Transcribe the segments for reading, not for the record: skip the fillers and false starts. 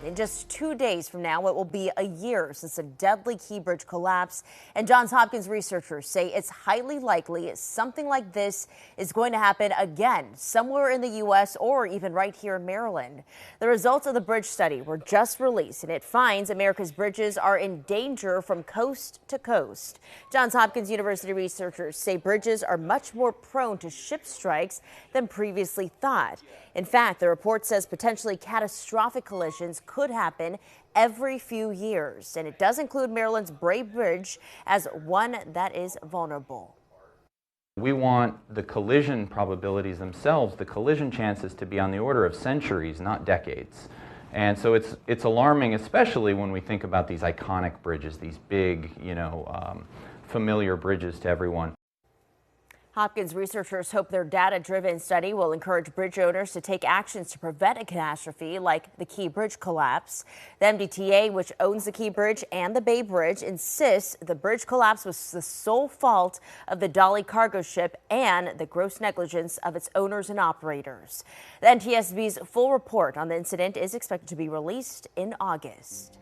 In just 2 days from now, it will be a year since a deadly Key Bridge collapse, and Johns Hopkins researchers say it's highly likely something like this is going to happen again somewhere in the U.S. or even right here in Maryland. The results of the bridge study were just released, and it finds America's bridges are in danger from coast to coast. Johns Hopkins University researchers say bridges are much more prone to ship strikes than previously thought. In fact, the report says potentially catastrophic collisions could happen every few years, and it does include Maryland's Bray Bridge as one that is vulnerable. We want the collision probabilities themselves, the collision chances, to be on the order of centuries, not decades. And so it's alarming, especially when we think about these iconic bridges, these big, familiar bridges to everyone. Hopkins researchers hope their data-driven study will encourage bridge owners to take actions to prevent a catastrophe like the Key Bridge collapse. The MDTA, which owns the Key Bridge and the Bay Bridge, insists the bridge collapse was the sole fault of the Dolly cargo ship and the gross negligence of its owners and operators. The NTSB's full report on the incident is expected to be released in August.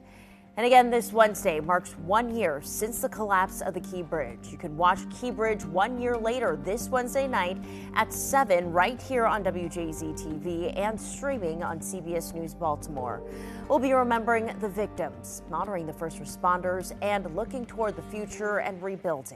And again, this Wednesday marks 1 year since the collapse of the Key Bridge. You can watch Key Bridge 1 year later this Wednesday night at 7 right here on WJZ TV and streaming on CBS News Baltimore. We'll be remembering the victims, honoring the first responders, and looking toward the future and rebuilding.